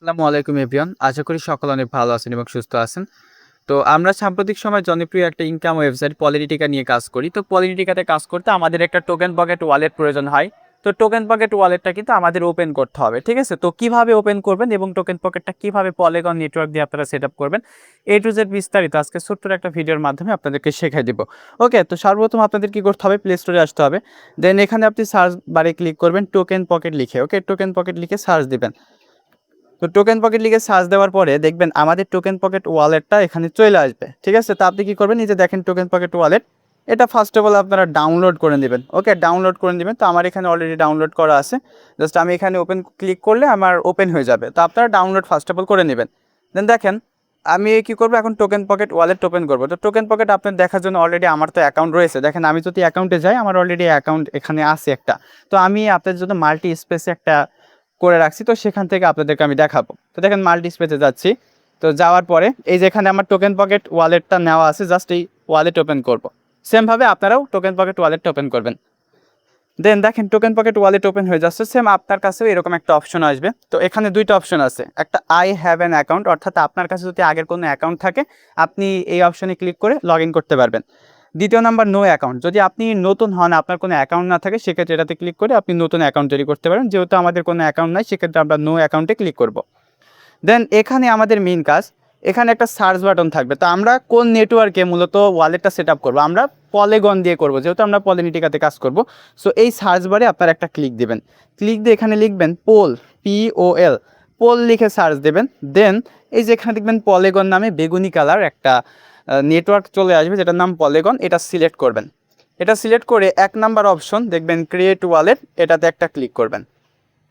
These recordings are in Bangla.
আসসালামু আলাইকুম এভরিওয়ান। আশা করি সকলে অনেক ভালো আছেন এবং সুস্থ আছেন। তো আমরা সাম্প্রতিক সময়ে জনপ্রিয় একটা ইনকাম ওয়েবসাইট পলিটিকা নিয়ে কাজ করি। তো পলিটিকাতে কাজ করতে আমাদের একটা টোকেন পকেট ওয়ালেট প্রয়োজন হয়। তো টোকেন পকেট ওয়ালেটটা কিন্তু আমাদের ওপেন করতে হবে। ঠিক আছে? তো কিভাবে ওপেন করবেন এবং টোকেন পকেটটা কিভাবে পলিগন নেটওয়ার্ক দিয়ে আপনারা সেটআপ করবেন, A to Z বিস্তারিত আজকে ছোট্ট একটা ভিডিওর মাধ্যমে আপনাদেরকে শেখাই দিব। ওকে, তো সর্বপ্রথম আপনাদের কি করতে হবে? প্লে স্টোরে আসতে হবে। দেন এখানে আপনি সার্চ বারে ক্লিক করবেন টোকেন পকেট লিখে। ওকে, টোকেন পকেট লিখে সার্চ দিবেন। তো টোকেন পকেট লিখে সার্চ দেওয়ার পরে দেখবেন আমাদের টোকেন পকেট ওয়ালেটটা এখানে চলে আসবে। ঠিক আছে? তো আপনি কি করবেন, এই যে দেখেন টোকেন পকেট ওয়ালেট, এটা ফার্স্ট অফ অল আপনারা ডাউনলোড করে নেবেন। ওকে, ডাউনলোড করে নেবেন। তো আমার এখানে অলরেডি ডাউনলোড করা আছে। জাস্ট আমি এখানে ওপেন ক্লিক করলে আমার ওপেন হয়ে যাবে। তো আপনারা ডাউনলোড ফার্স্ট অফ অল করে নেবেন। দেন দেখেন আমি কি করবো, এখন টোকেন পকেট ওয়ালেট ওপেন করবো। তো টোকেন পকেট আপনার দেখার জন্য অলরেডি আমার তো অ্যাকাউন্ট রয়েছে। দেখেন আমি যদি অ্যাকাউন্টে যাই, আমার অলরেডি অ্যাকাউন্ট এখানে আছে একটা। তো আমি আপনাদের জন্য মাল্টি স্পেসে একটা করে রাখছি, তো সেখান থেকে আপনাদেরকে আমি দেখাবো। তো দেখেন মাল্টি স্পেসে যাচ্ছি। তো যাওয়ার পরে এই যে এখানে আমার টোকেন পকেট ওয়ালেটটা নেওয়া আছে, জাস্ট এই ওয়ালেট ওপেন করব। সেমভাবে আপনারাও টোকেন পকেট ওয়ালেটটা ওপেন করবেন। দেন দেখেন টোকেন পকেট ওয়ালেট ওপেন হয়ে যাচ্ছে। সেম আপনার কাছেও এরকম একটা অপশন আসবে। তো এখানে দুইটা অপশন আছে, একটা আই হ্যাভ অ্যান অ্যাকাউন্ট, অর্থাৎ আপনার কাছে যদি আগের কোনো অ্যাকাউন্ট থাকে আপনি এই অপশনে ক্লিক করে লগ ইন করতে পারবেন। দ্বিতীয় নাম্বার নো অ্যাকাউন্ট, যদি আপনি নতুন হন, আপনার কোনো অ্যাকাউন্ট না থাকে, সেক্ষেত্রে এটাতে ক্লিক করে আপনি নতুন অ্যাকাউন্ট তৈরি করতে পারেন। যেহেতু আমাদের কোনো অ্যাকাউন্ট নাই, সেক্ষেত্রে আমরা নো অ্যাকাউন্টে ক্লিক করব। দেন এখানে আমাদের মেইন কাজ, এখানে একটা সার্চ বাটন থাকবে। তো আমরা কোন নেটওয়ার্কে মূলত ওয়ালেটটা সেট আপ করবো, আমরা পলিগন দিয়ে করব, যেহেতু আমরা পলিটিকাতে কাজ করব। সো এই সার্চ বারে আপনারা একটা ক্লিক দেবেন। ক্লিক দিয়ে এখানে লিখবেন পোল, POL, পোল লিখে সার্চ দেবেন। দেন এই যে এখানে দেখবেন পলিগন নামে বেগুনি কালার একটা নেটওয়ার্ক চলে আসবে, যেটার নাম পলিগন। এটা সিলেক্ট করবেন। এটা সিলেক্ট করে 1 নাম্বার অপশন দেখবেন ক্রিয়েট ওয়ালেট, এটাতে একটা ক্লিক করবেন।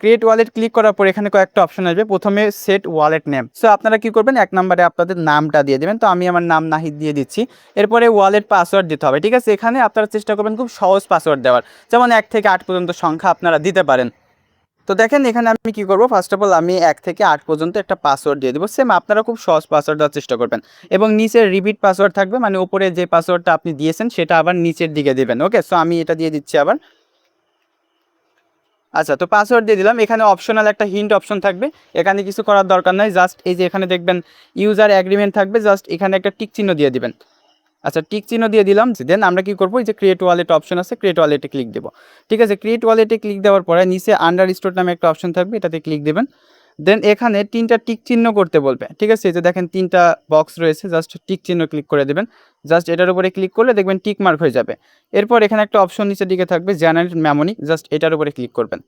ক্রিয়েট ওয়ালেট ক্লিক করার পর এখানে কয়েকটা অপশন আসবে। প্রথমে সেট ওয়ালেট নেম। সো আপনারা কি করবেন, 1 নম্বরে আপনাদের নামটা দিয়ে দেবেন। তো আমি আমার নাম নাহিদ দিয়ে দিচ্ছি। এরপরে ওয়ালেট পাসওয়ার্ড দিতে হবে। ঠিক আছে? এখানে আপনারা চেষ্টা করবেন খুব সহজ পাসওয়ার্ড দেওয়ার, যেমন 1 থেকে 8 পর্যন্ত সংখ্যা আপনারা দিতে পারেন। তো দেখেন এখানে আমি কি করব, ফার্স্ট অফ অল আমি 1 থেকে 8 পর্যন্ত একটা পাসওয়ার্ড দিয়ে দেবো। সেম আপনারা খুব সহজ পাসওয়ার্ড দেওয়ার চেষ্টা করবেন, এবং নিচে রিপিট পাসওয়ার্ড থাকবে, মানে উপরে যে পাসওয়ার্ডটা আপনি দিয়েছেন সেটা আবার নিচের দিকে দেবেন। ওকে, সো আমি এটা দিয়ে দিচ্ছি আবার। আচ্ছা, তো পাসওয়ার্ড দিয়ে দিলাম। এখানে অপশনাল একটা হিন্ট অপশন থাকবে, এখানে কিছু করার দরকার নাই। জাস্ট এই যে এখানে দেখবেন ইউজার অ্যাগ্রিমেন্ট থাকবে, জাস্ট এখানে একটা টিক চিহ্ন দিয়ে দিবেন। আচ্ছা, টিক চিহ্ন দিয়ে দিলাম। দেন আমরা কি করবো, এই যে ক্রিয়েট ওয়ালেট অপশন আছে, ক্রিয়েট ওয়ালেটে ক্লিক দেবো। ঠিক আছে? ক্রিয়েট ওয়ালেটে ক্লিক দেওয়ার পরে নিচে আন্ডার স্টোর নামে একটা অপশন থাকবে, এটাতে ক্লিক দেবেন। দেন এখানে 3টা টিক চিহ্ন করতে বলবে। ঠিক আছে? এই যে দেখেন 3টা বক্স রয়েছে, জাস্ট টিক চিহ্ন ক্লিক করে দেবেন। জাস্ট এটার উপরে ক্লিক করলে দেখবেন টিক মার্ক হয়ে যাবে। এরপর এখানে একটা অপশন নিচের দিকে থাকবে জেনারেট মেমোরি, জাস্ট এটার উপরে ক্লিক করবেন।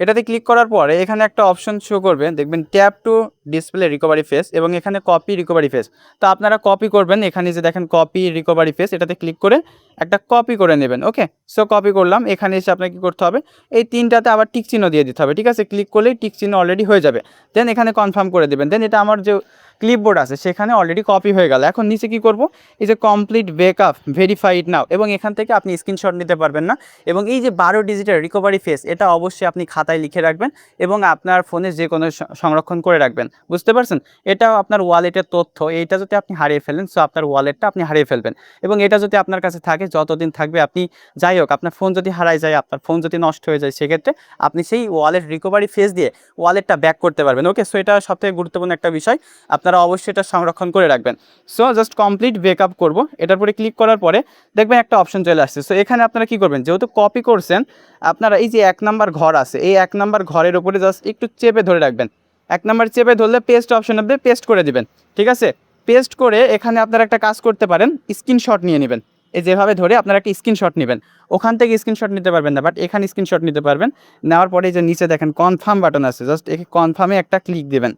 এটাতে ক্লিক করার পরে এখানে একটা অপশন শো করবে, দেখবেন tap two display recovery face, এবং এখানে কপি রিকভারি ফেস। তো আপনারা কপি করবেন, এখানে যে দেখেন কপি রিকভারি ফেস, এটাতে ক্লিক করে একটা কপি করে নেবেন। ওকে, সো কপি করলাম। এখানে এসে আপনাকে কী করতে হবে, এই 3টাতে আবার টিক চিহ্ন দিয়ে দিতে হবে। ঠিক আছে? ক্লিক করলেই টিক চিহ্ন অলরেডি হয়ে যাবে। দেন এখানে কনফার্ম করে দেবেন। দেন এটা আমার যে ক্লিপবোর্ড আছে সেখানে অলরেডি কপি হয়ে গেল। এখন নিচে কি করব, এই যে কমপ্লিট ব্যাকআপ ভেরিফাইড নাও, এবং এখান থেকে আপনি স্ক্রিনশট নিতে পারবেন না। এবং এই যে 12 ডিজিটের রিকভারি ফেস, এটা অবশ্যই আপনি খাতায় লিখে রাখবেন এবং আপনার ফোনে যে কোনো সংরক্ষণ করে রাখবেন। বুঝতে পারছেন? এটাও আপনার ওয়ালেটের তথ্য। এইটা যদি আপনি হারিয়ে ফেলেন, সো আপনার ওয়ালেটটা আপনি হারিয়ে ফেলবেন। এবং এটা যদি আপনার কাছে থাকে, যতদিন থাকবে আপনি, যাই হোক, আপনার ফোন যদি হারায় যায়, আপনার ফোন যদি নষ্ট হয়ে যায়, সেক্ষেত্রে আপনি সেই ওয়ালেট রিকভারি ফেস দিয়ে ওয়ালেটটা ব্যাক করতে পারবেন। ওকে, সো এটা সবথেকে গুরুত্বপূর্ণ একটা বিষয়, আপনারা অবশ্যই এটা সংরক্ষণ করে রাখবেন। সো জাস্ট কমপ্লিট ব্যাকআপ করব, এটার পরে ক্লিক করার পরে দেখবেন একটা অপশন চলে আসছে। সো এখানে আপনারা কি করবেন, যেহেতু কপি করছেন, আপনারা এই যে 1 নাম্বার ঘর আছে, এই 1 নাম্বার ঘরের উপরে জাস্ট একটু চেপে ধরে রাখবেন। 1 নাম্বার চেপে ধরলে পেস্ট অপশন হবে, পেস্ট করে দিবেন। ঠিক আছে? পেস্ট করে এখানে আপনারা একটা কাজ করতে পারেন, স্ক্রিনশট নিয়ে নেবেন। এই যেভাবে ধরে আপনারা একটা স্ক্রিনশট নেবেন। ওখান থেকে স্ক্রিনশট নিতে পারবেন না, বাট এখানে স্ক্রিনশট নিতে পারবেন। নেওয়ার পরে যে নিচে দেখেন কনফার্ম বাটন আছে, জাস্ট এই কনফার্মে একটা ক্লিক দেবেন।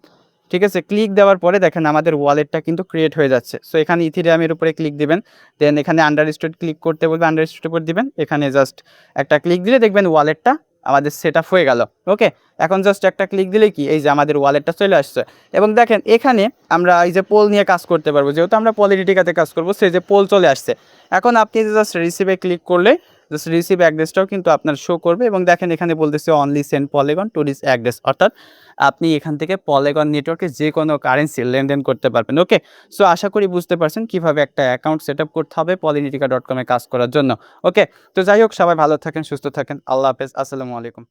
ঠিক আছে? ক্লিক দেওয়ার পরে দেখেন আমাদের ওয়ালেটটা কিন্তু ক্রিয়েট হয়ে যাচ্ছে। সো এখানে ইথিরিয়ামের উপরে ক্লিক দিবেন। দেন এখানে আন্ডারস্টুড ক্লিক করতে বলবে, আন্ডারস্টুড উপর দিবেন। এখানে জাস্ট একটা ক্লিক দিলে দেখবেন ওয়ালেটটা আমাদের সেট আপ হয়ে গেল। ওকে, এখন জাস্ট একটা ক্লিক দিলে কি, এই যে আমাদের ওয়ালেটটা চলে আসছে। এবং দেখেন এখানে আমরা এই যে পোল নিয়ে কাজ করতে পারবো, যেহেতু আমরা পলিটিকাতে কাজ করবো, সেই যে পোল চলে আসছে। এখন আপনি জাস্ট রিসিভে ক্লিক করলে জাস্ট রিসিভ অ্যাড্রেসটাও কিন্তু আপনার শো করবে। এবং দেখেন এখানে বলতেছে only send polygon to this address, অর্থাৎ আপনি এখান থেকে পলিগন নেটওয়ার্কে যে কোনো কারেন্সি লেনদেন করতে পারবেন। ওকে, সো আশা করি বুঝতে পারছেন কীভাবে একটা অ্যাকাউন্ট সেট আপ করতে হবে পলিটিকা.com এ কাজ করার জন্য। ওকে, তো যাই হোক, সবাই ভালো থাকেন, সুস্থ থাকেন। আল্লাহ হাফেজ, আসসালামু আলাইকুম।